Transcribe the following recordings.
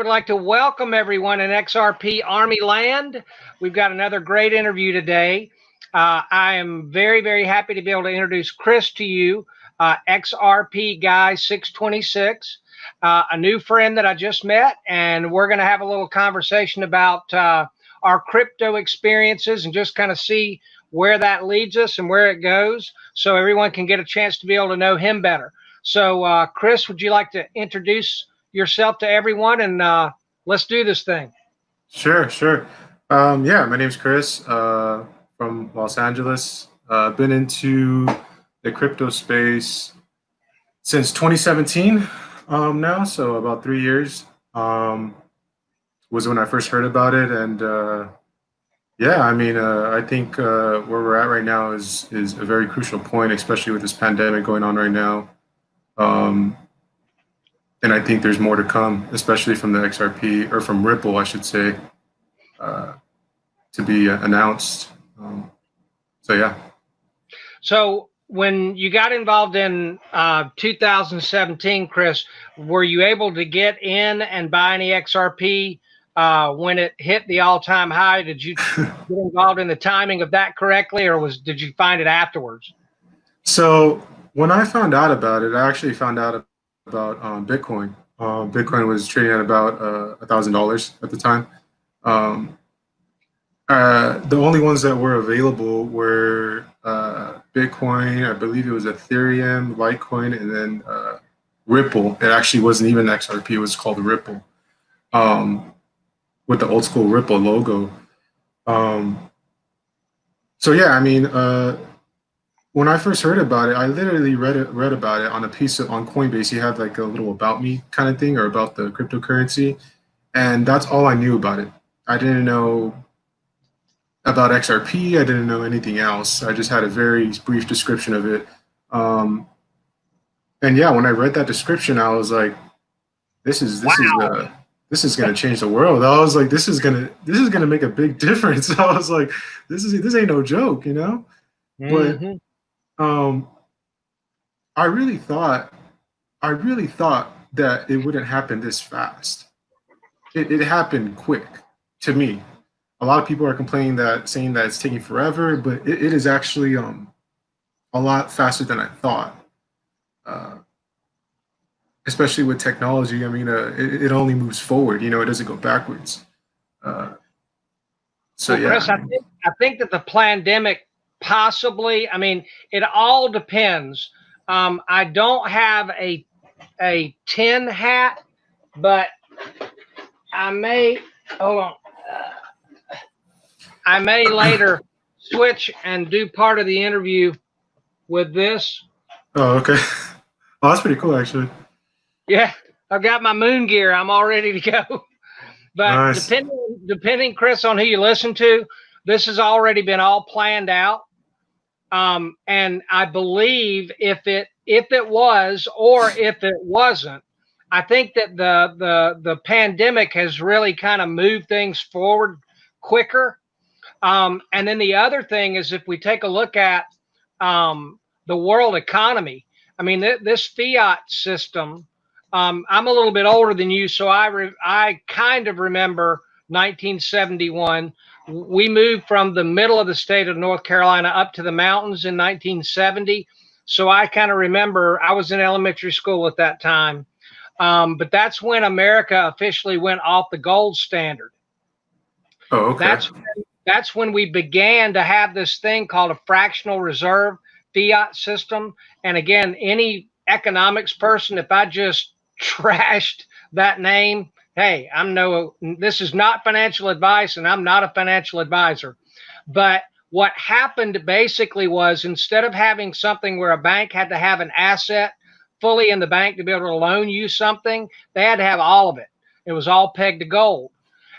would like to welcome everyone in XRP Army land. We've got another great interview today. I am very, very happy to be able to introduce Chris to you, XRP Guy 626, a new friend that I just met, and we're going to have a little conversation about our crypto experiences and just kind of see where that leads us and where it goes, so everyone can get a chance to be able to know him better. So, Chris, would you like to introduce yourself to everyone, and let's do this thing? Sure. Yeah, my name's Chris from Los Angeles. Been into the crypto space since 2017 now, so about 3 years was when I first heard about it. And yeah, I mean, I think where we're at right now is a very crucial point, especially with this pandemic going on right now. And I think there's more to come, especially from the XRP, or from Ripple, I should say, to be announced. So, yeah. So when you got involved in 2017, Chris, were you able to get in and buy any XRP when it hit the all-time high? Did you get involved in the timing of that correctly, or did you find it afterwards? So when I found out about it, I actually found out about Bitcoin. Bitcoin was trading at about $1,000 at the time. The only ones that were available were Bitcoin, I believe it was Ethereum, Litecoin, and then Ripple. It actually wasn't even XRP, it was called Ripple, with the old school Ripple logo. So yeah, I mean, when I first heard about it, I literally read about it on a piece on Coinbase. You had like a little about me kind of thing, or about the cryptocurrency, and that's all I knew about it. I didn't know about XRP. I didn't know anything else. I just had a very brief description of it. And yeah, when I read that description, I was like, this is going to change the world. I was like, this is going to make a big difference. I was like, this ain't no joke, you know? Mm-hmm. But I really thought that it wouldn't happen this fast. It happened quick to me. A lot of people are complaining saying that it's taking forever, but it is actually a lot faster than I thought. Especially with technology, I mean, it only moves forward. You know, it doesn't go backwards. So well, yeah, Chris, I think that the pandemic possibly. I mean, it all depends. I don't have a tin hat, but I may. Hold on. I may later switch and do part of the interview with this. Oh, okay. Oh, that's pretty cool, actually. Yeah, I've got my moon gear. I'm all ready to go. But nice. Depending, Chris, on who you listen to, this has already been all planned out. And I believe if it was, or if it wasn't, I think that the pandemic has really kind of moved things forward quicker. And then the other thing is, if we take a look at the world economy, I mean, this fiat system, I'm a little bit older than you, so I kind of remember 1971. We moved from the middle of the state of North Carolina up to the mountains in 1970. So I kind of remember, I was in elementary school at that time. But that's when America officially went off the gold standard. Oh, okay. That's when we began to have this thing called a fractional reserve fiat system. And again, any economics person, if I just trashed that name, hey, this is not financial advice, and I'm not a financial advisor. But what happened basically was, instead of having something where a bank had to have an asset fully in the bank to be able to loan you something, they had to have all of it. It was all pegged to gold.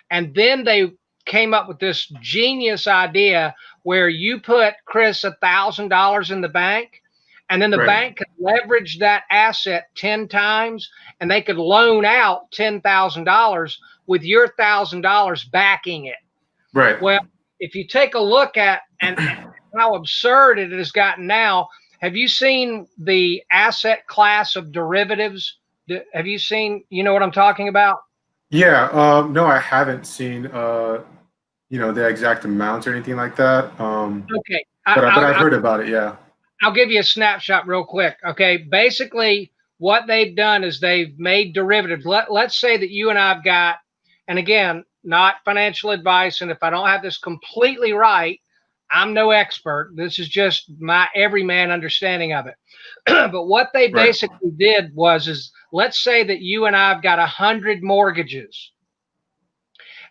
And then they came up with this genius idea where you put, Chris, $1,000 in the bank, and then the bank could leverage that asset 10 times, and they could loan out $10,000 with your $1,000 backing it. Right. Well, if you take a look at and how absurd it has gotten now, have you seen the asset class of derivatives? Have you seen, you know what I'm talking about? Yeah, no, I haven't seen the exact amounts or anything like that. Okay, But I've heard about it. Yeah. I'll give you a snapshot real quick. Okay, basically what they've done is they've made derivatives. Let's say that you and I've got, and again, not financial advice, and if I don't have this completely right, I'm no expert. This is just my everyman understanding of it. But what they Right. basically did is let's say that you and I've got 100 mortgages,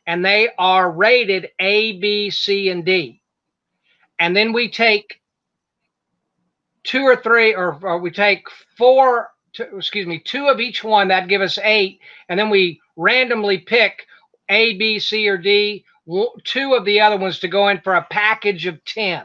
and they are rated A, B, C, and D, and then we take two or three, or we take two of each one, that give us 8, and then we randomly pick A, B, C, or D, two of the other ones to go in for a package of 10.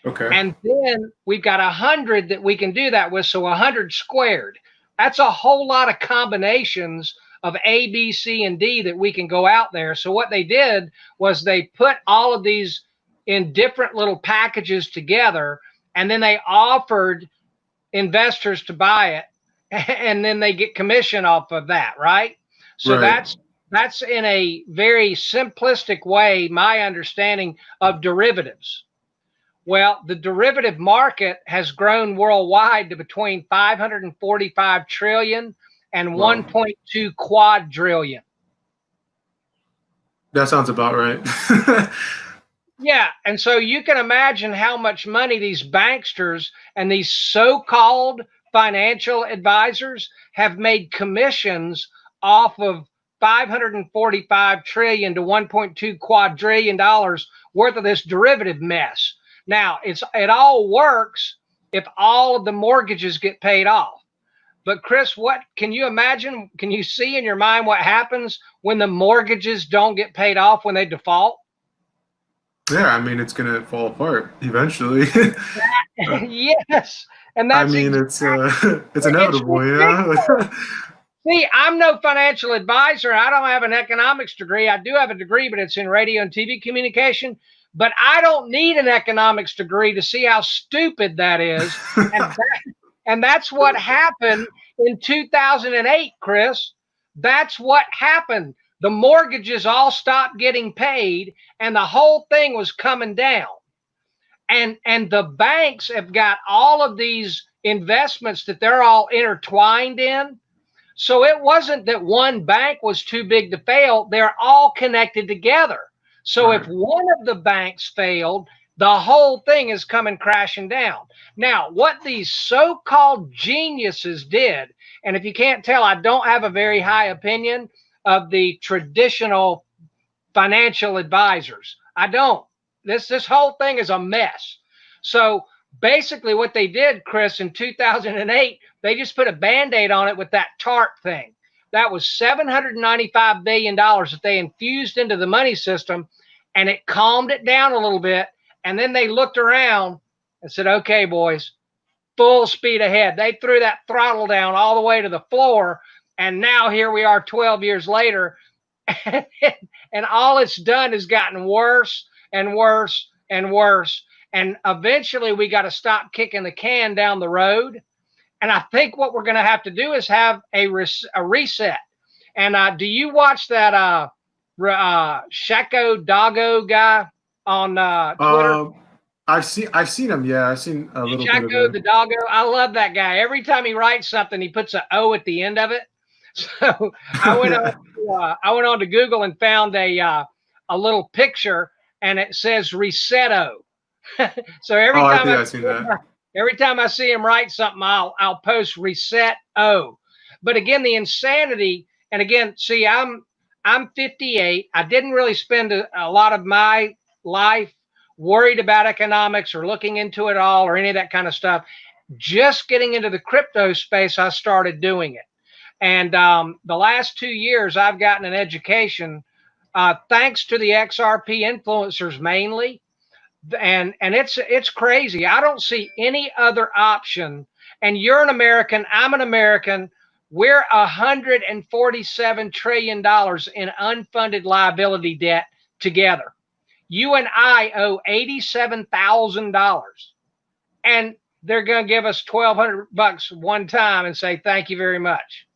Okay. And then we've got 100 that we can do that with, so 100 squared. That's a whole lot of combinations of A, B, C, and D that we can go out there. So what they did was they put all of these in different little packages together, and then they offered investors to buy it, and then they get commission off of that, right? So Right. that's in a very simplistic way my understanding of derivatives. Well, the derivative market has grown worldwide to between 545 trillion and Wow. 1.2 quadrillion. That sounds about right. Yeah, and so you can imagine how much money these banksters and these so-called financial advisors have made commissions off of 545 trillion to 1.2 quadrillion dollars worth of this derivative mess. Now, it all works if all of the mortgages get paid off. But Chris, what can you imagine? Can you see in your mind what happens when the mortgages don't get paid off, when they default? Yeah, I mean, it's gonna fall apart eventually. Yes, and I that's mean, it's it's inevitable, ridiculous. yeah. See, I'm no financial advisor. I don't have an economics degree. I do have a degree, but it's in radio and TV communication. But I don't need an economics degree to see how stupid that is. And that's what happened in 2008, Chris. That's what happened. The mortgages all stopped getting paid, and the whole thing was coming down. And the banks have got all of these investments that they're all intertwined in. So it wasn't that one bank was too big to fail. They're all connected together. So if Right. one of the banks failed, the whole thing is coming crashing down. Now, what these so-called geniuses did, and if you can't tell, I don't have a very high opinion of the traditional financial advisors. I don't. This whole thing is a mess. So basically what they did, Chris, in 2008, they just put a Band-Aid on it with that TARP thing. That was $795 billion that they infused into the money system, and it calmed it down a little bit. And then they looked around and said, okay, boys, full speed ahead. They threw that throttle down all the way to the floor. And now here we are 12 years later. And all it's done is gotten worse and worse and worse. And eventually we got to stop kicking the can down the road. And I think what we're going to have to do is have a reset. And do you watch that Shako Doggo guy on Twitter? I've seen him. Yeah, I've seen a little bit of Shako him. the Doggo. I love that guy. Every time he writes something, he puts an O at the end of it. So I went Yeah. on to Google and found a little picture, and it says Resetto. So Oh, I think I've seen that. every time I see him write something, I'll post Reset O. But again, the insanity, and again, see, I'm 58. I didn't really spend a lot of my life worried about economics or looking into it all or any of that kind of stuff. Just getting into the crypto space, I started doing it. And the last 2 years, I've gotten an education thanks to the XRP influencers mainly. And it's crazy. I don't see any other option. And you're an American. I'm an American. We're $147 trillion in unfunded liability debt together. You and I owe $87,000, and they're going to give us $1,200 one time and say thank you very much.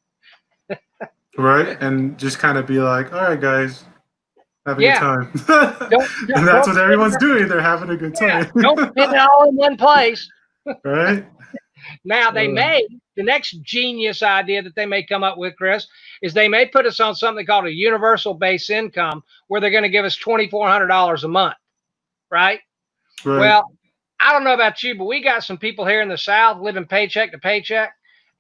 Right, and just kind of be like, all right, guys, have a good Yeah. time. Don't, And that's don't what everyone's doing. They're having a good time. don't spend it all in one place. Right? Now the next genius idea that they may come up with, Chris, is they may put us on something called a universal base income where they're going to give us $2,400 a month, right? Right. Well, I don't know about you, but we got some people here in the South living paycheck to paycheck.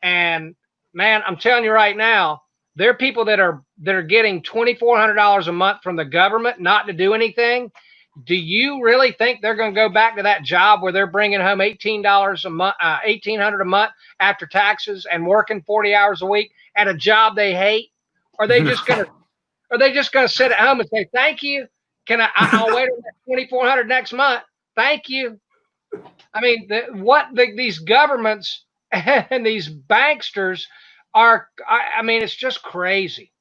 And man, I'm telling you right now, there are people that are getting $2,400 a month from the government not to do anything. Do you really think they're going to go back to that job where they're bringing home $18 a month, $1,800 a month after taxes and working 40 hours a week at a job they hate? Are they just going to sit at home and say, thank you? I'll wait on that 2,400 next month. Thank you. I mean, these governments and these banksters are, I mean, it's just crazy.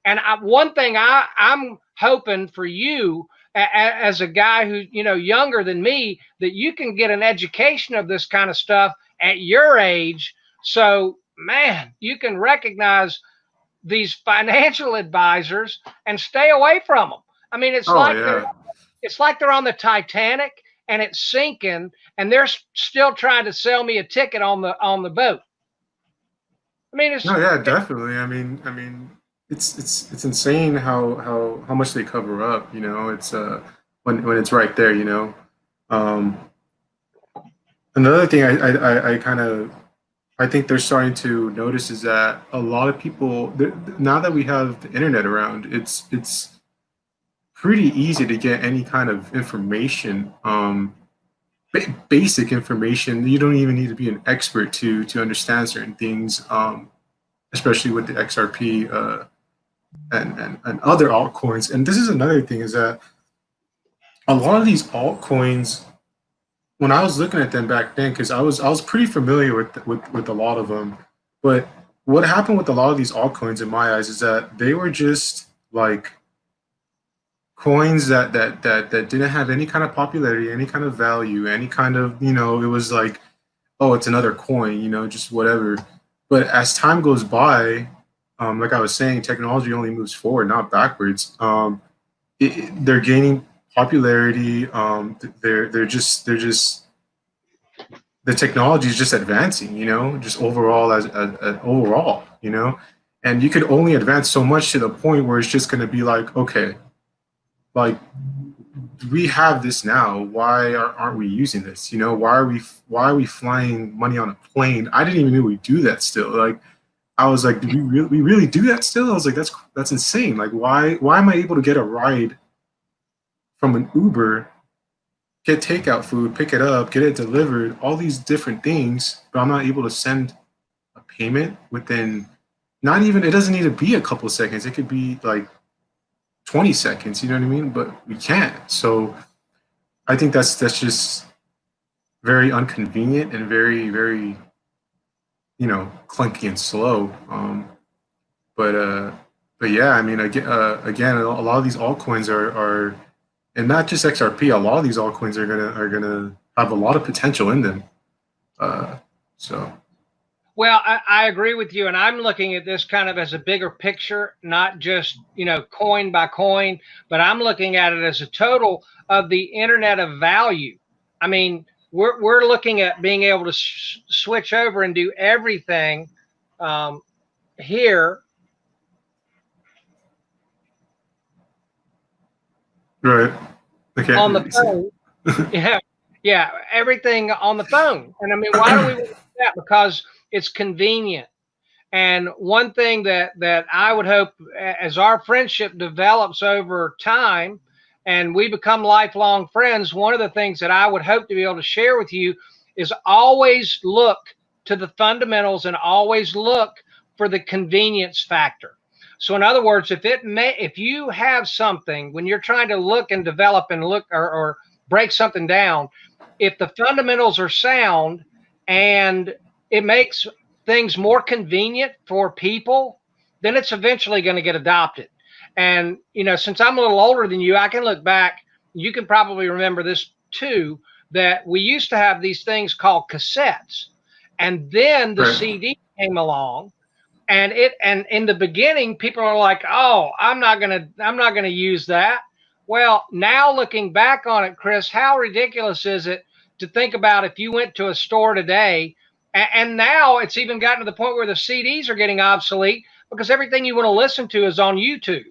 And one thing I'm hoping for you as a guy who, younger than me, that you can get an education of this kind of stuff at your age. So, man, you can recognize these financial advisors and stay away from them. I mean, it's like they're on the Titanic and it's sinking, and they're still trying to sell me a ticket on the boat. I mean, definitely. I mean, it's insane how much they cover up. It's when it's right there. Another thing I think they're starting to notice is that a lot of people, now that we have the internet around, it's pretty easy to get any kind of information, basic information. You don't even need to be an expert to understand certain things, especially with the XRP and other altcoins. And this is another thing, is that a lot of these altcoins, when I was looking at them back then, because I was pretty familiar with a lot of them, but what happened with a lot of these altcoins in my eyes is that they were just like coins that didn't have any kind of popularity, any kind of value, any kind of, it was like, oh, it's another coin, just whatever. But as time goes by, like I was saying, technology only moves forward, not backwards. They're gaining popularity. They're just the technology is just advancing, just overall as overall, and you could only advance so much to the point where it's just going to be like, okay, like we have this now. Why aren't we using this? Why are we flying money on a plane? I didn't even know we do that still. Like, I was like, do we really do that still? I was like, that's insane. Like, why am I able to get a ride from an Uber, get takeout food, pick it up, get it delivered, all these different things, but I'm not able to send a payment within, not even, it doesn't need to be a couple of seconds. It could be like 20 seconds, you know what I mean? But we can't. So I think that's just very inconvenient and very, very, clunky and slow. But yeah, I mean, again, a lot of these altcoins are, and not just XRP. A lot of these altcoins are gonna have a lot of potential in them. So. Well, I agree with you, and I'm looking at this kind of as a bigger picture, not just coin by coin, but I'm looking at it as a total of the internet of value. I mean, we're looking at being able to switch over and do everything here. Right. Okay. On the phone. Yeah, everything on the phone. And I mean, why do we want that? Because it's convenient. And one thing that I would hope, as our friendship develops over time and we become lifelong friends, one of the things that I would hope to be able to share with you is always look to the fundamentals and always look for the convenience factor. So in other words, if you have something, when you're trying to look and develop and look or break something down, if the fundamentals are sound and it makes things more convenient for people, then it's eventually going to get adopted. And, since I'm a little older than you, I can look back. You can probably remember this too, that we used to have these things called cassettes. And then the CD came along. And in the beginning, people are like, "Oh, I'm not gonna use that." Well, now looking back on it, Chris, how ridiculous is it to think about if you went to a store today, and now it's even gotten to the point where the CDs are getting obsolete because everything you want to listen to is on YouTube.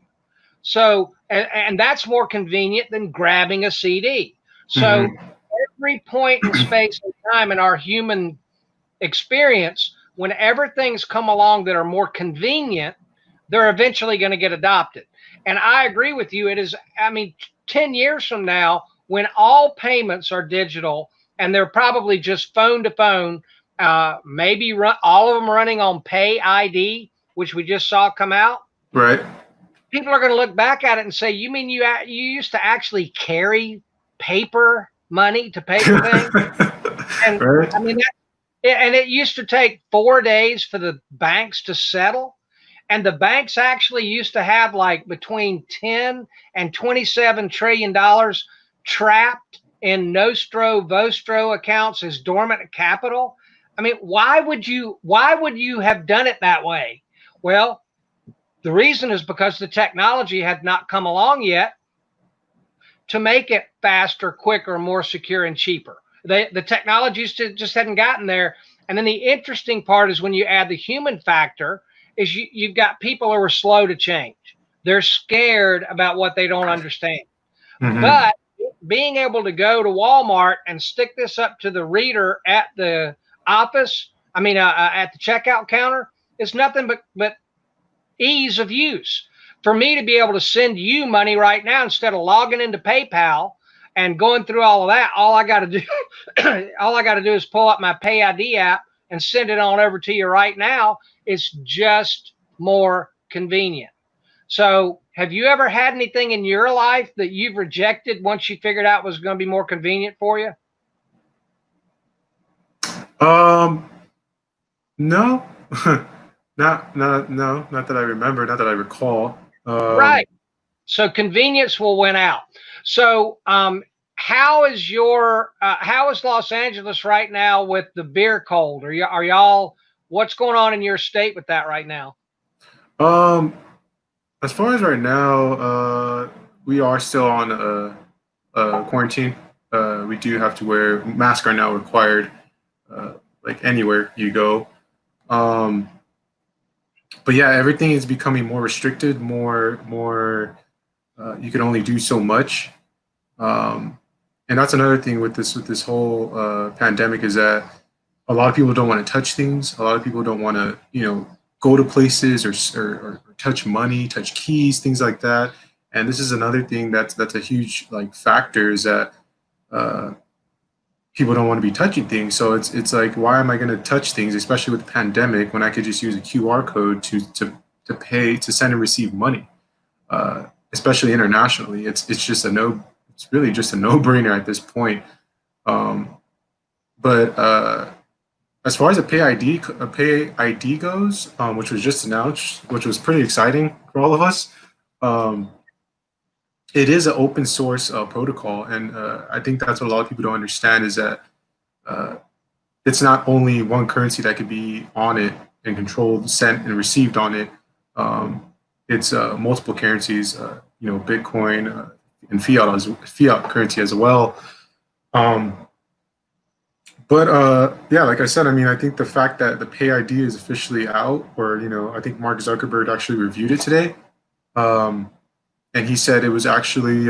So, and that's more convenient than grabbing a CD. So, every point in space and time in our human experience, whenever things come along that are more convenient, they're eventually going to get adopted. And I agree with you. It is, I mean, 10 years from now, when all payments are digital and they're probably just phone to phone, maybe all of them running on PayID, which we just saw come out. Right. People are going to look back at it and say, "You mean you used to actually carry paper money to pay for things?" And right. I mean, and it used to take 4 days for the banks to settle. And the banks actually used to have like between 10 and $27 trillion trapped in nostro vostro accounts as dormant capital. I mean, why would you have done it that way? Well, the reason is because the technology had not come along yet to make it faster, quicker, more secure, and cheaper. The technologies just hadn't gotten there. And then the interesting part is when you add the human factor, is you've got people who are slow to change. They're scared about what they don't understand. But being able to go to Walmart and stick this up to the reader at the office, at the checkout counter, is nothing but ease of use. For me to be able to send you money right now instead of logging into PayPal and going through all of that, all I got to do is pull up my PayID app and send it on over to you right now. It's just more convenient. So, have you ever had anything in your life that you've rejected once you figured out was going to be more convenient for you? No. Not that I remember, not that I recall. Right. So convenience will win out. So how is Los Angeles right now with the beer cold? Are y'all what's going on in your state with that right now? As far as right now, we are still on quarantine. We do have to wear masks are now required, like anywhere you go. But yeah, everything is becoming more restricted, more. You can only do so much, and that's another thing with this whole pandemic is that a lot of people don't want to touch things. A lot of people don't want to go to places or touch money, touch keys, things like that. And this is another thing that's a huge factor is that people don't want to be touching things. So it's like, why am I going to touch things, especially with the pandemic, when I could just use a QR code to pay, to send and receive money, especially internationally. It's really just a no-brainer at this point. But as far as a PayID goes, which was just announced, which was pretty exciting for all of us. It is an open source protocol, and I think that's what a lot of people don't understand is that it's not only one currency that could be on it and controlled, sent, and received on it. It's multiple currencies, Bitcoin and fiat currency as well. But yeah, like I said, I think the fact that the PayID is officially out, or I think Mark Zuckerberg actually reviewed it today. And he said it was actually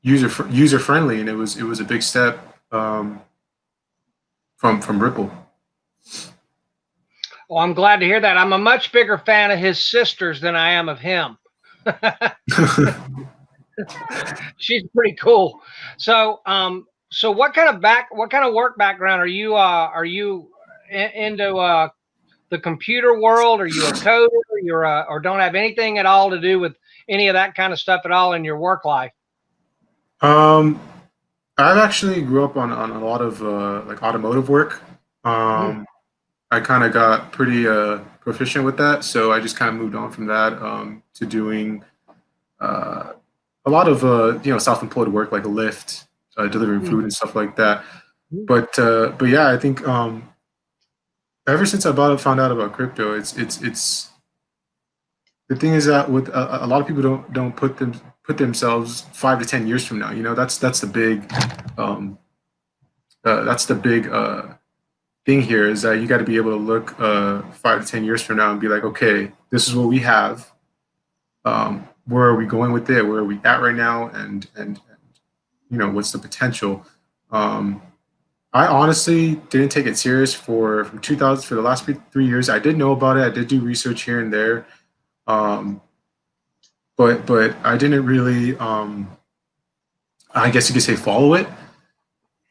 user friendly, and it was a big step from Ripple. Well, I'm glad to hear that. I'm a much bigger fan of his sisters than I am of him. She's pretty cool. So, so what kind of work background are you into? The computer world? Are you a coder? Or don't have anything at all to do with any of that kind of stuff at all in your work life? I've actually grew up on a lot of automotive work. I kind of got pretty proficient with that, so I just kind of moved on from that to doing a lot of self-employed work like a Lyft, delivering food and stuff like that. But yeah, I think ever since found out about crypto, it's the thing is that with a lot of people don't put themselves 5 to 10 years from now. You know, that's the big um, thing here is that you got to be able to look 5 to 10 years from now and be like, okay, this is what we have. Where are we going with it? Where are we at right now? And you know, what's the potential? I honestly didn't take it serious from 2000 for the last 3 years. I did know about it. I did do research here and there, um, but I didn't really. I guess you could say follow it.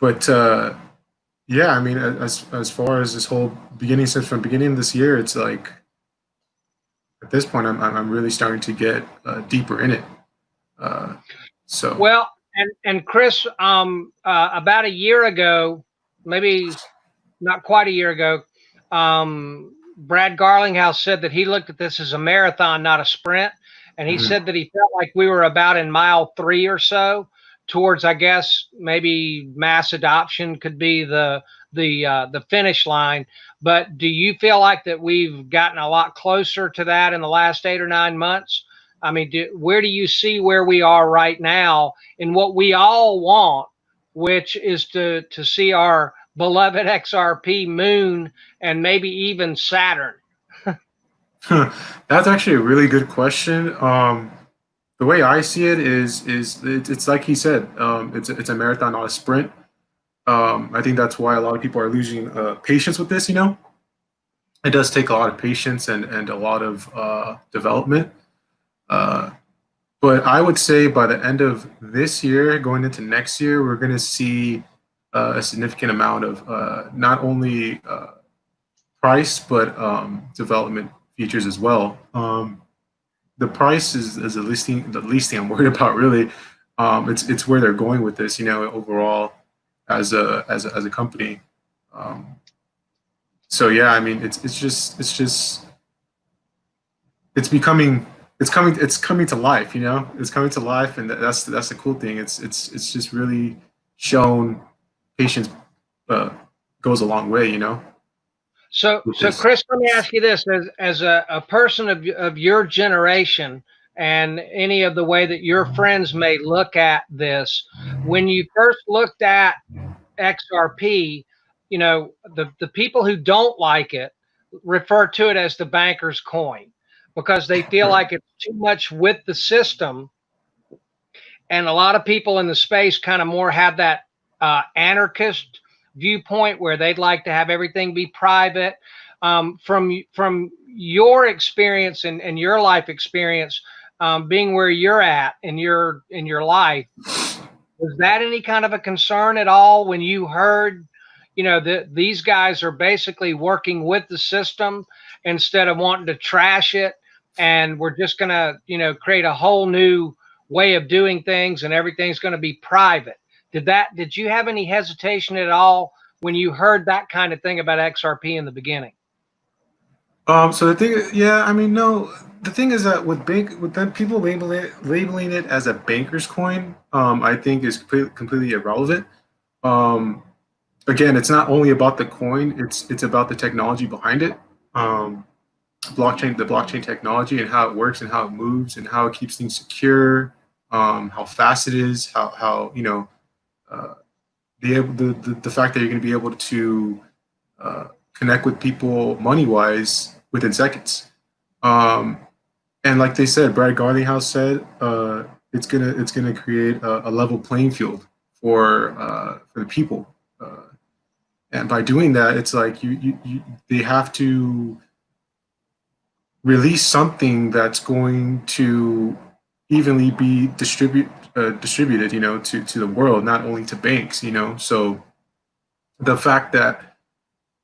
But yeah, I mean, as far as this whole beginning since from beginning of this year, it's like at this point, I'm really starting to get deeper in it. So well, and Chris, about a year ago, maybe not quite a year ago, Brad Garlinghouse said that he looked at this as a marathon, not a sprint, and he said that he felt like we were about in mile 3 or so towards, I guess, maybe mass adoption could be the finish line. But do you feel like that we've gotten a lot closer to that in the last 8 or 9 months? I mean, where do you see where we are right now in what we all want, which is to see our beloved XRP moon and maybe even Saturn? that's actually a really good question. The way I see it is it's like he said, it's a marathon, not a sprint. I think that's why a lot of people are losing patience with this. You know, it does take a lot of patience and a lot of development. But I would say by the end of this year, going into next year, we're going to see a significant amount of not only price but development features as well. The price is the least thing I'm worried about really. It's where they're going with this, you know, overall as a company. So yeah, I mean, it's coming to life, you know. It's coming to life, and that's the cool thing. It's just really shown patience goes a long way, you know. So Chris, let me ask you this: as a person of your generation, and any of the way that your friends may look at this, when you first looked at XRP, you know, the people who don't like it refer to it as the banker's coin because they feel like it's too much with the system. And a lot of people in the space kind of more have that anarchist viewpoint where they'd like to have everything be private. From your experience and your life experience, being where you're at in your life, was that any kind of a concern at all when you heard, you know, that these guys are basically working with the system instead of wanting to trash it, and we're just going to, you know, create a whole new way of doing things and everything's going to be private? Did you have any hesitation at all when you heard that kind of thing about XRP in the beginning? So the thing, yeah, I mean, no. The thing is that with them people labeling it as a banker's coin, I think is completely irrelevant. Um, Again, it's not only about the coin; it's about the technology behind it, the blockchain technology, and how it works, and how it moves, and how it keeps things secure, how fast it is, how you know, the fact that you're going to be able to connect with people money wise within seconds. And like they said, Brad Garlinghouse said, it's gonna create a level playing field for the people. And by doing that, it's like they have to release something that's going to evenly be distributed, you know, to the world, not only to banks, you know. So the fact that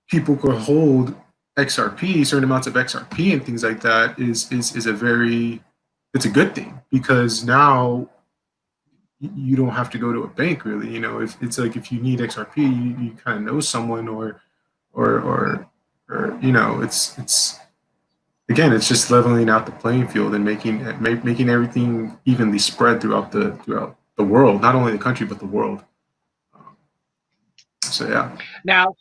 people could hold XRP, certain amounts of XRP and things like that is it's a good thing, because now you don't have to go to a bank really. You know, if it's like if you need XRP, you kind of know someone or you know, it's again, it's just leveling out the playing field and making everything evenly spread throughout the world, not only the country but the world. So yeah. Now,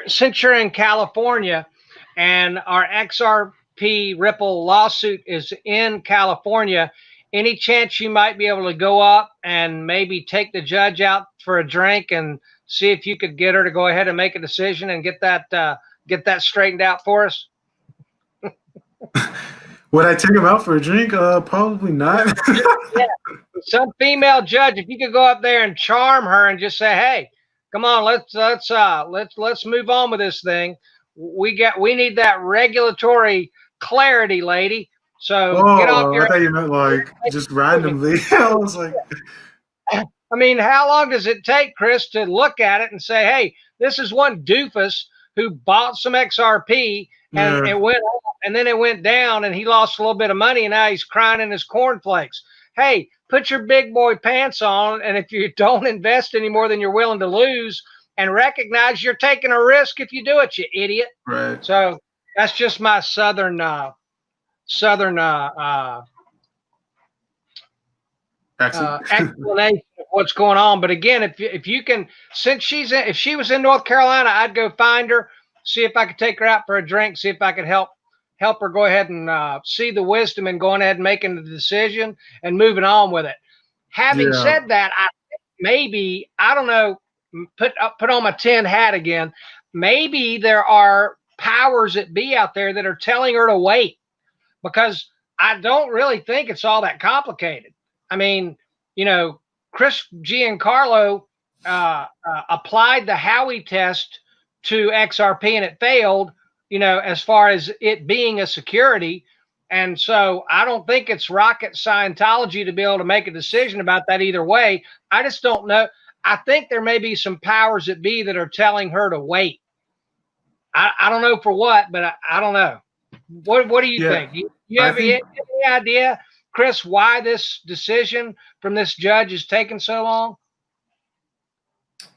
since you're in California, and our XRP Ripple lawsuit is in California. Any chance you might be able to go up and maybe take the judge out for a drink and see if you could get her to go ahead and make a decision and get that straightened out for us? Would I take him out for a drink? Probably not. Yeah. Some female judge, if you could go up there and charm her and just say, "Hey, come on, let's move on with this thing. We need that regulatory clarity, lady. So get off your." I thought you meant like just randomly. I was like, I mean, how long does it take, Chris, to look at it and say, "Hey, this is one doofus who bought some XRP and it went up, and then it went down, and he lost a little bit of money, and now he's crying in his cornflakes." Hey, put your big boy pants on, and if you don't invest any more than you're willing to lose, and recognize you're taking a risk if you do it, you idiot. Right. So that's just my southern explanation of what's going on. But again, if you can, since if she was in North Carolina, I'd go find her, see if I could take her out for a drink, see if I could help her go ahead and see the wisdom in going ahead and making the decision and moving on with it. Having said that, I think maybe, I don't know, put on my tin hat again, maybe there are powers that be out there that are telling her to wait, because I don't really think it's all that complicated. I mean, Chris Giancarlo applied the Howey test to XRP and it failed, as far as it being a security. And so I don't think it's rocket Scientology to be able to make a decision about that either way. I just don't know. I think there may be some powers that be that are telling her to wait. I don't know for what, but I don't know. What do you think? You have any idea, Chris, why this decision from this judge is taking so long?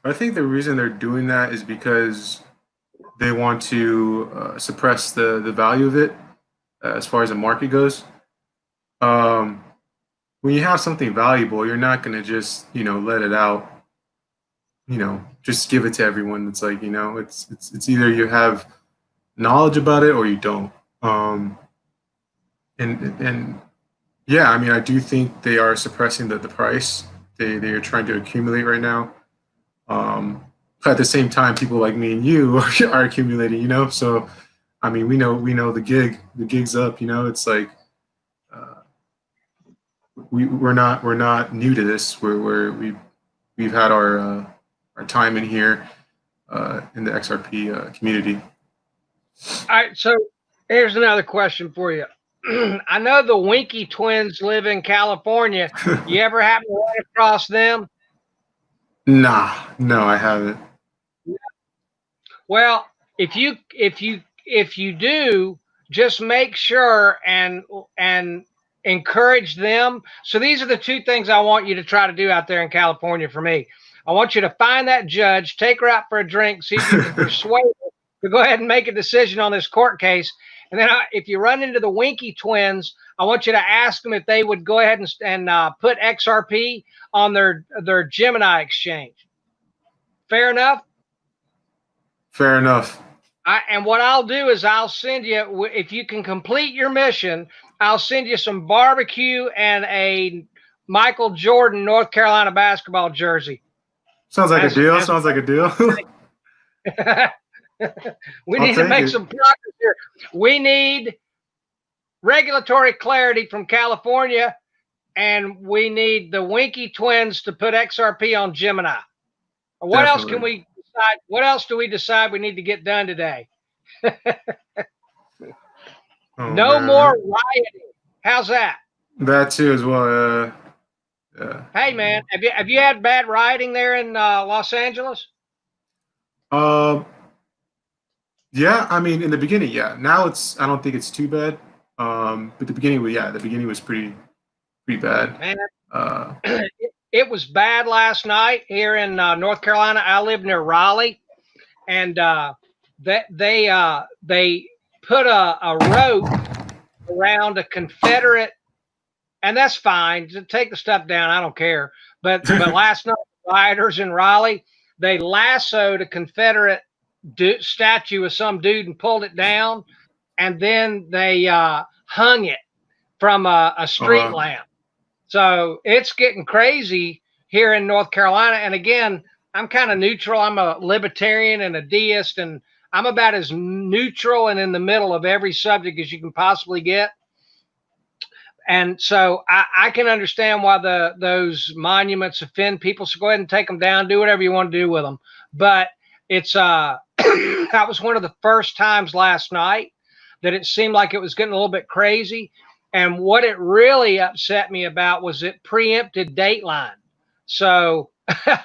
I think the reason they're doing that is because they want to suppress the value of it as far as the market goes. When you have something valuable, you're not going to just, let it out, just give it to everyone. It's like, it's either you have knowledge about it or you don't. And yeah, I mean, I do think they are suppressing the price. They are trying to accumulate right now. But at the same time, people like me and you are accumulating, So, I mean, we know the gig's up, It's like we're not new to this. We've had our time in here in the XRP community. All right, so here's another question for you. I know the Winky twins live in California. You ever happen to run across them? Nah, no, I haven't. Well, if you do, just make sure and encourage them. So these are the two things I want you to try to do out there in California for me. I want you to find that judge, take her out for a drink, see if you can persuade her to go ahead and make a decision on this court case. And then if you run into the Winky twins, I want you to ask them if they would go ahead and put XRP on their Gemini exchange. Fair enough? Fair enough. And what I'll do is I'll send you, if you can complete your mission, I'll send you some barbecue and a Michael Jordan North Carolina basketball jersey. Sounds like a deal. We need to make some progress here. We need regulatory clarity from California, and we need the Winky twins to put XRP on Gemini. What else can we decide? What else do we decide we need to get done today? No more rioting. How's that? That too as well. Hey man, have you had bad rioting there in Los Angeles? Yeah, I mean in the beginning, yeah. Now I don't think it's too bad. But the beginning was pretty bad. Man, it was bad last night here in North Carolina. I live near Raleigh, and they put a rope around a Confederate, and that's fine. Just take the stuff down. I don't care. But last night, rioters in Raleigh, they lassoed a Confederate statue of some dude and pulled it down, and then they hung it from a street lamp. So it's getting crazy here in North Carolina. And again, I'm kind of neutral. I'm a libertarian and a deist, and I'm about as neutral and in the middle of every subject as you can possibly get. And so I can understand why those monuments offend people. So go ahead and take them down. Do whatever you want to do with them. But it's that was one of the first times last night that it seemed like it was getting a little bit crazy. And what it really upset me about was it preempted Dateline. So I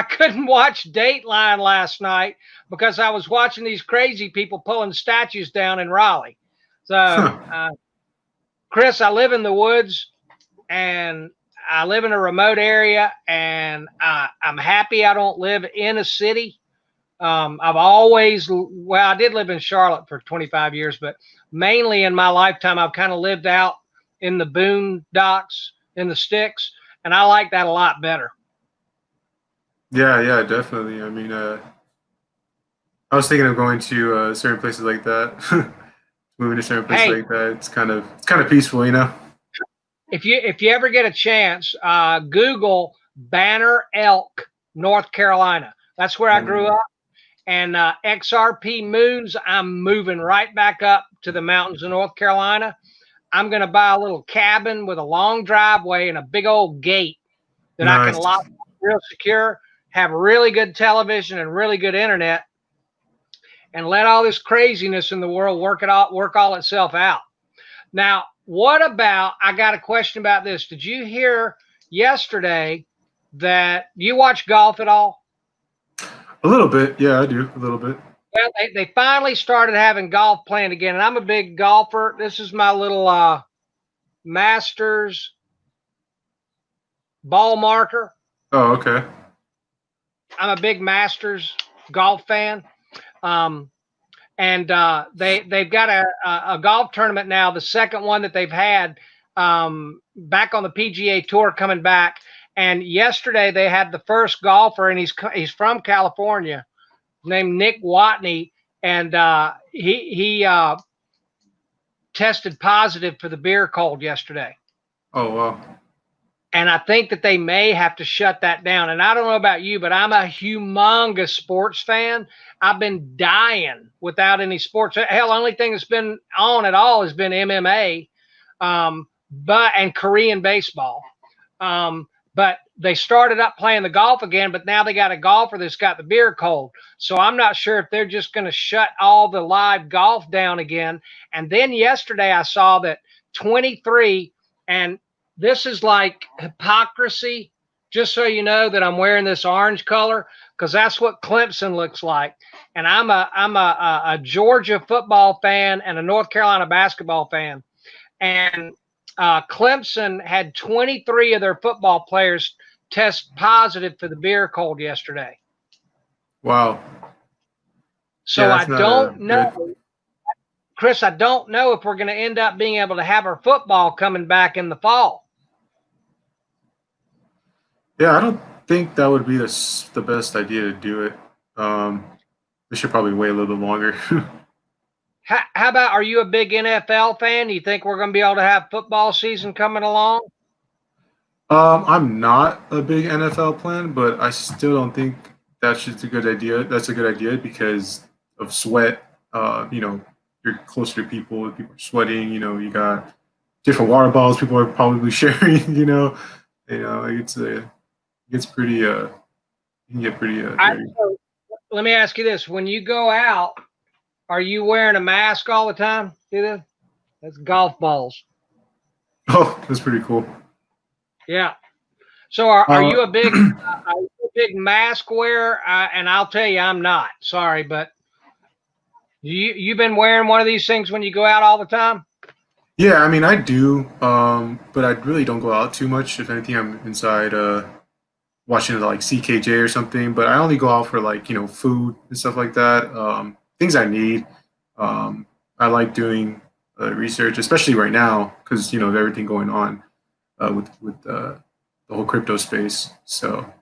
couldn't watch Dateline last night because I was watching these crazy people pulling statues down in Raleigh. So, Chris, I live in the woods and I live in a remote area, and I'm happy I don't live in a city. I've always, well, I did live in Charlotte for 25 years, but mainly in my lifetime, I've kind of lived out in the boondocks, in the sticks, and I like that a lot better. Yeah, definitely. I mean, I was thinking of going to certain places like that, moving to certain places like that. It's kind of peaceful, you know. If you ever get a chance, Google Banner Elk, North Carolina. That's where I grew up. And XRP moons, I'm moving right back up to the mountains of North Carolina. I'm going to buy a little cabin with a long driveway and a big old gate that I can lock real secure, have really good television and really good internet, and let all this craziness in the world work all itself out. Now, what about, I got a question about this. Did you hear yesterday that you watch golf at all? A little bit. Yeah, I do. A little bit. Well, they finally started having golf playing again, and I'm a big golfer. This is my little Masters ball marker. Oh, okay. I'm a big Masters golf fan. And they've got a golf tournament now, the second one that they've had back on the PGA Tour coming back. And yesterday they had the first golfer, and he's from California, named Nick Watney, and he tested positive for the beer cold yesterday. Oh, wow. And I think that they may have to shut that down. And I don't know about you, but I'm a humongous sports fan. I've been dying without any sports. Hell, the only thing that's been on at all has been MMA, and Korean baseball. But they started up playing the golf again, but now they got a golfer that's got the beer cold. So I'm not sure if they're just going to shut all the live golf down again. And then yesterday I saw that 23, and this is like hypocrisy, just so you know that I'm wearing this orange color, because that's what Clemson looks like. And I'm a Georgia football fan and a North Carolina basketball fan. And Clemson had 23 of their football players test positive for the beer cold yesterday. Wow. So yeah, I don't know, Chris, I don't know if we're going to end up being able to have our football coming back in the fall. Yeah, I don't think that would be the best idea to do it. We should probably wait a little bit longer. How about, are you a big NFL fan? Do you think we're going to be able to have football season coming along? I'm not a big NFL fan, but I still don't think that's a good idea. That's a good idea because of sweat. You're closer to people. People are sweating. You got different water bottles. People are probably sharing. It gets pretty. You can get pretty. Dirty. Let me ask you this: when you go out, are you wearing a mask all the time? See that? That's golf balls. Oh, that's pretty cool. Yeah. So are you a big mask wearer? And I'll tell you, I'm not. Sorry, but you've been wearing one of these things when you go out all the time? Yeah, I mean, I do, but I really don't go out too much. If anything, I'm inside watching like CKJ or something. But I only go out for food and stuff like that. Things I need. I like doing research, especially right now because of everything going on with the whole crypto space. So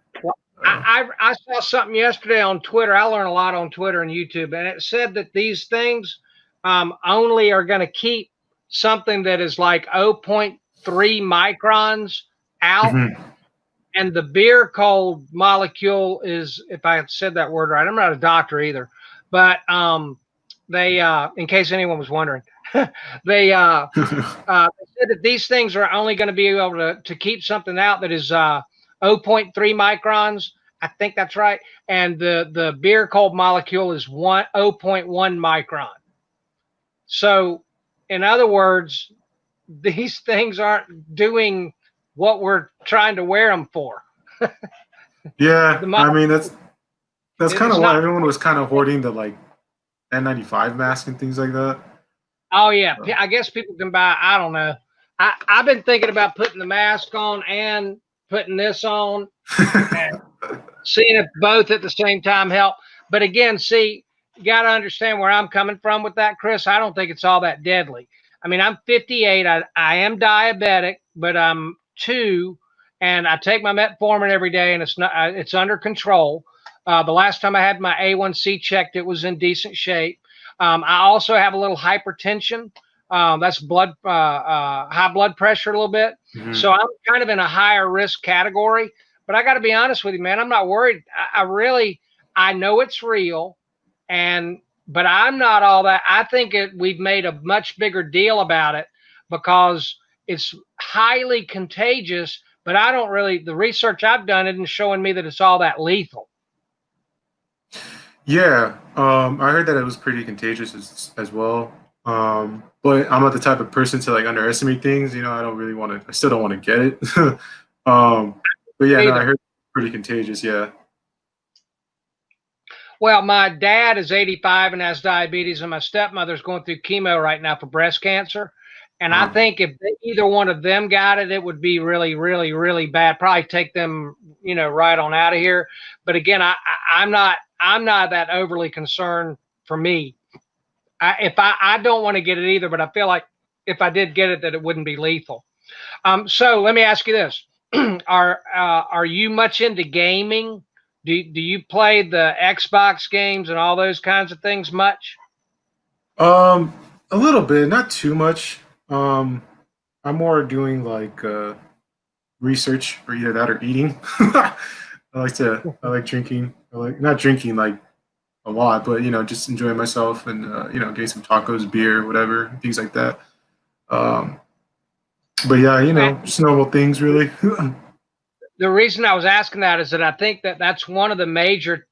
I saw something yesterday on Twitter. I learn a lot on Twitter and YouTube, and it said that these things only are going to keep something that is like 0.3 microns out. Mm-hmm. And the beer cold molecule is, if I said that word right, I'm not a doctor either, but they, in case anyone was wondering, they said that these things are only going to be able to keep something out that is 0.3 microns. I think that's right. And the beer cold molecule is 0.1 micron. So, in other words, these things aren't doing what we're trying to wear them for. Yeah, I mean that's kind of why everyone was kind of hoarding the like N95 mask and things like that. Oh yeah, I guess people can buy. I don't know. I've been thinking about putting the mask on and putting this on, and seeing if both at the same time help. But again, see, you got to understand where I'm coming from with that, Chris. I don't think it's all that deadly. I mean, I'm 58. I am diabetic, but I'm 2, and I take my metformin every day, and it's under control. The last time I had my A1C checked, it was in decent shape. I also have a little hypertension. That's high blood pressure a little bit. Mm-hmm. So I'm kind of in a higher risk category. But I got to be honest with you, man. I'm not worried. I know it's real, but I'm not all that. I think we've made a much bigger deal about it because it's highly contagious. But I don't really. The research I've done isn't showing me that it's all that lethal. Yeah, I heard that it was pretty contagious as well. But I'm not the type of person to like underestimate things. You know, I don't really want to. I still don't want to get it. But yeah, no, I heard it's pretty contagious. Yeah. Well, my dad is 85 and has diabetes, and my stepmother's going through chemo right now for breast cancer. And I think if either one of them got it, it would be really, really, really bad. Probably take them, right on out of here. But again, I'm not that overly concerned for me. I don't want to get it either, but I feel like if I did get it, that it wouldn't be lethal. So let me ask you this: Are you much into gaming? Do you play the Xbox games and all those kinds of things much? A little bit, not too much. I'm more doing like research, or either that or eating. I like drinking. I like not drinking like a lot, but just enjoying myself and getting some tacos, beer, whatever, things like that. But yeah, just normal things really. The reason I was asking that is that I think that that's one of the major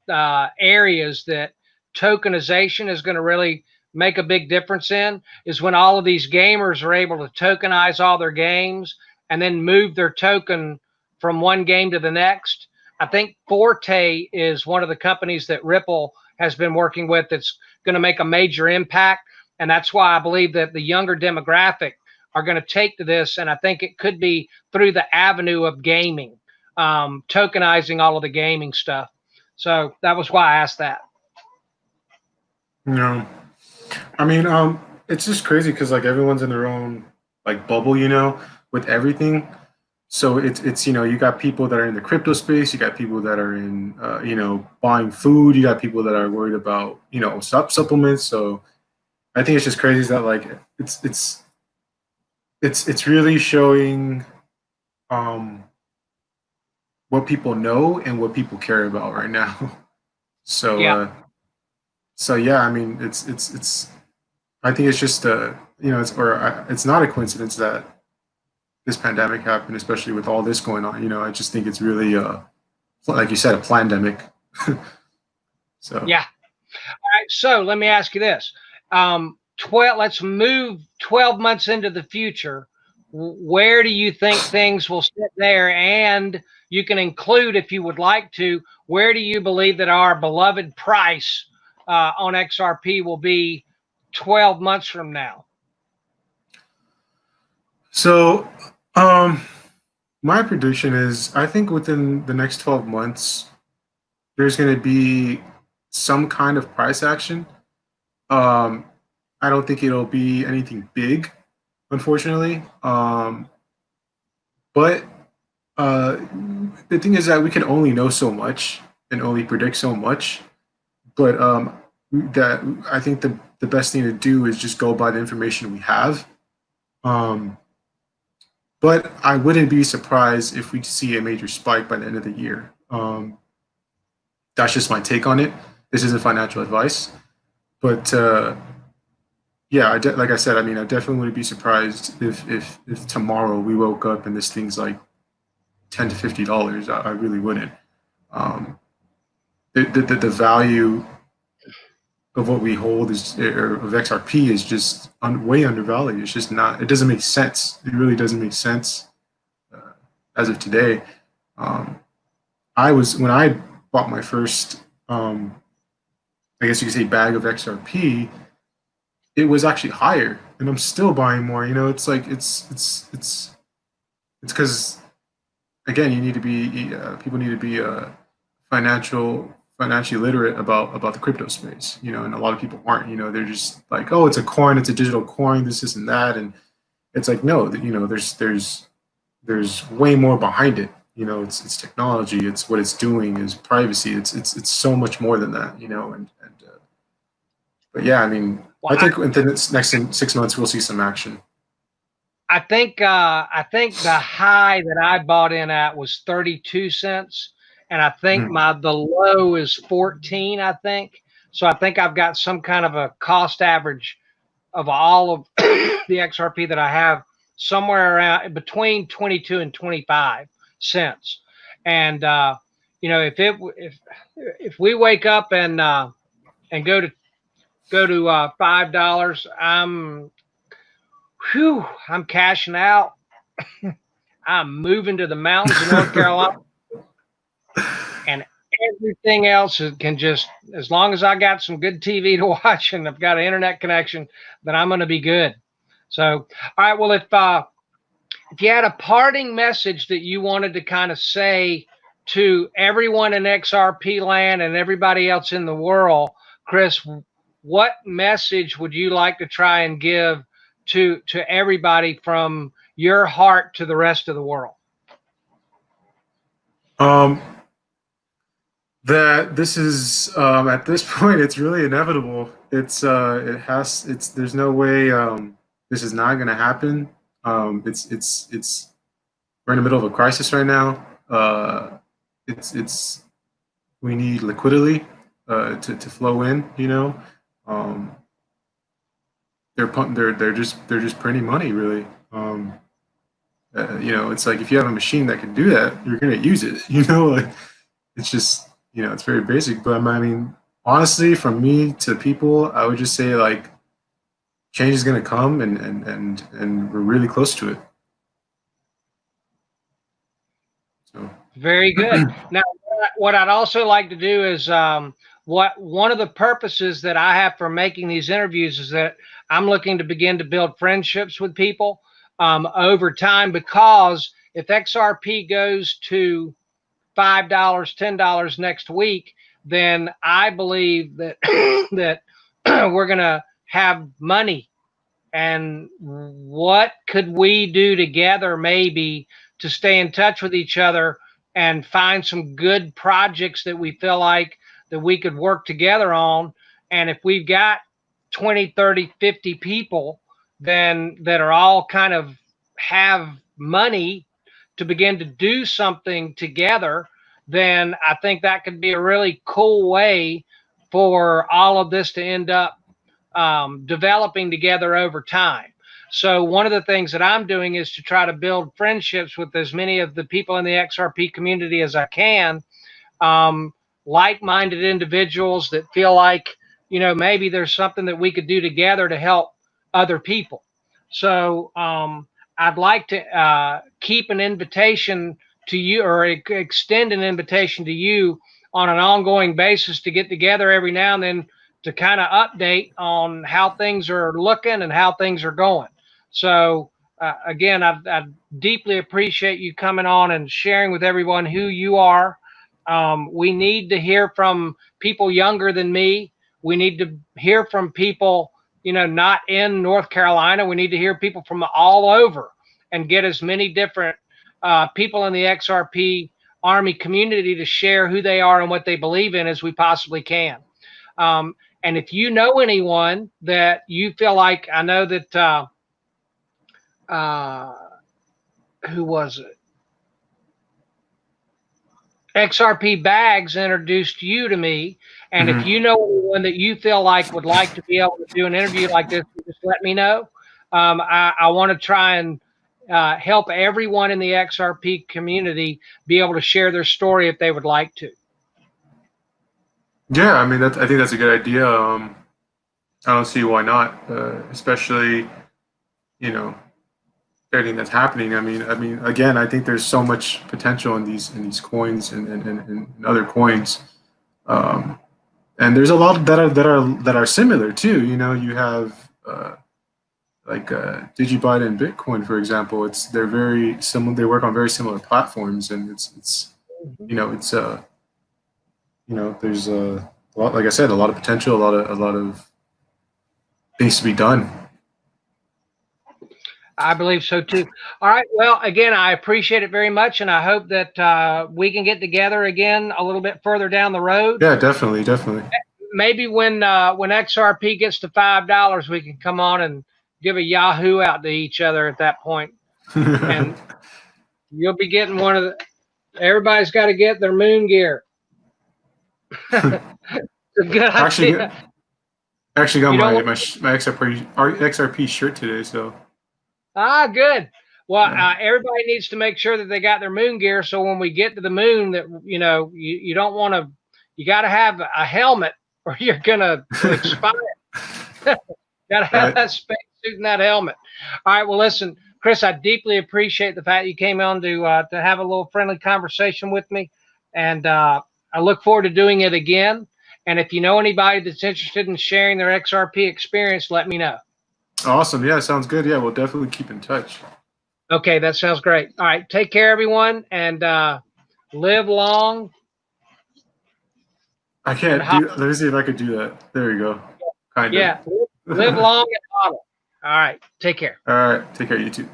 areas that tokenization is going to really make a big difference in, is when all of these gamers are able to tokenize all their games and then move their token from one game to the next. I think Forte is one of the companies that Ripple has been working with that's going to make a major impact. And that's why I believe that the younger demographic are going to take to this. And I think it could be through the avenue of gaming, tokenizing all of the gaming stuff. So that was why I asked that. No, I mean, it's just crazy because like everyone's in their own like bubble, with everything. So it's you got people that are in the crypto space, you got people that are in buying food, you got people that are worried about supplements. So I think it's just crazy that like it's really showing what people know and what people care about right now. So yeah. So yeah, I mean it's I think it's just it's not a coincidence that this pandemic happened, especially with all this going on. I just think it's really, like you said, a plandemic. So yeah. All right. So let me ask you this: let's move 12 months into the future. Where do you think things will sit there? And you can include, if you would like to, where do you believe that our beloved price on XRP will be 12 months from now? So, my prediction is I think within the next 12 months, there's going to be some kind of price action. I don't think it'll be anything big, unfortunately. But The thing is that we can only know so much and only predict so much, but that I think the best thing to do is just go by the information we have. Um, but I wouldn't be surprised if we see a major spike by the end of the year. That's just my take on it. This isn't financial advice, but yeah, like I said, I mean, I definitely wouldn't be surprised if tomorrow we woke up and this thing's like $10 to $50. I really wouldn't. Um, the value of what we hold is, or of XRP, is just way undervalued. It's just not. It doesn't make sense. It really doesn't make sense as of today. When I bought my first, I guess you could say, bag of XRP, it was actually higher, and I'm still buying more. You know, it's like it's because, again, you need to be people need to be financially literate about the crypto space, you know, and a lot of people aren't. You know, they're just like, oh, it's a coin, it's a digital coin, this and that, and it's like, no, you know, there's way more behind it. You know, it's technology, it's what it's doing, is privacy, it's so much more than that, you know, and but yeah, I mean, well, I think within the next 6 months we'll see some action. I think the high that I bought in at was 32 cents, and I think the low is 14. I think so. I think I've got some kind of a cost average of all of the XRP that I have somewhere around between 22 and 25 cents. And you know, if we wake up and go to $5, I'm cashing out. I'm moving to the mountains of North Carolina, and everything else can just, as long as I got some good TV to watch and I've got an internet connection, then I'm going to be good. So, all right. Well, if you had a parting message that you wanted to kind of say to everyone in XRP land and everybody else in the world, Chris, what message would you like to try and give to everybody from your heart to the rest of the world? That this is at this point, it's really inevitable. There's no way this is not going to happen. We're in the middle of a crisis right now. We need liquidity to flow in. You know, they're just printing money, really. You know, it's like, if you have a machine that can do that, you're going to use it. You know, like, it's just, you know, it's very basic. But I mean, honestly, from me to people, I would just say, like, change is going to come, and we're really close to it. So. Very good. Now, what I'd also like to do is, one of the purposes that I have for making these interviews is that I'm looking to begin to build friendships with people over time, because if XRP goes to $5, $10 next week, then I believe that that we're going to have money. And what could we do together, maybe, to stay in touch with each other and find some good projects that we feel like that we could work together on? And if we've got 20, 30, 50 people then that are all kind of have money to begin to do something together, then I think that could be a really cool way for all of this to end up developing together over time. So one of the things that I'm doing is to try to build friendships with as many of the people in the XRP community as I can, like-minded individuals that feel like, you know, maybe there's something that we could do together to help other people. So I'd like to keep an invitation to you, or extend an invitation to you on an ongoing basis, to get together every now and then to kind of update on how things are looking and how things are going. So again, I deeply appreciate you coming on and sharing with everyone who you are. We need to hear from people younger than me. We need to hear from people, you know, not in North Carolina. We need to hear people from all over and get as many different people in the XRP Army community to share who they are and what they believe in as we possibly can. And if you know anyone that you feel like, I know that, who was it? XRP Bags introduced you to me. And if you know anyone that you feel like would like to be able to do an interview like this, just let me know. I want to try and help everyone in the XRP community be able to share their story if they would like to. Yeah, I mean, I think that's a good idea. I don't see why not, especially, you know, everything that's happening. I mean, again, I think there's so much potential in these coins and other coins, and there's a lot that are similar too. You know, you have like Digibyte and Bitcoin, for example. They're very similar. They work on very similar platforms, and it's there's a lot, like I said, a lot of potential, a lot of things to be done. I believe so too. All right. Well, again, I appreciate it very much, and I hope that we can get together again a little bit further down the road. Yeah, definitely. Maybe when XRP gets to $5, we can come on and give a Yahoo out to each other at that point, and you'll be getting one of the. Everybody's got to get their moon gear. It's a good idea. Actually got my XRP shirt today, so. Ah, good. Well, everybody needs to make sure that they got their moon gear, so when we get to the moon, that you don't want to. You got to have a helmet, or you're gonna expire. Got to have that space suit and that helmet. All right. Well, listen, Chris, I deeply appreciate the fact you came on to have a little friendly conversation with me, and I look forward to doing it again. And if you know anybody that's interested in sharing their XRP experience, let me know. Awesome. Yeah, sounds good. Yeah, we'll definitely keep in touch. Okay, that sounds great. All right, take care, everyone, and live long. I can't do. Let me see if I could do that. There you go. Kind of. Yeah, live long and hodl. All right, take care. All right, take care. You too.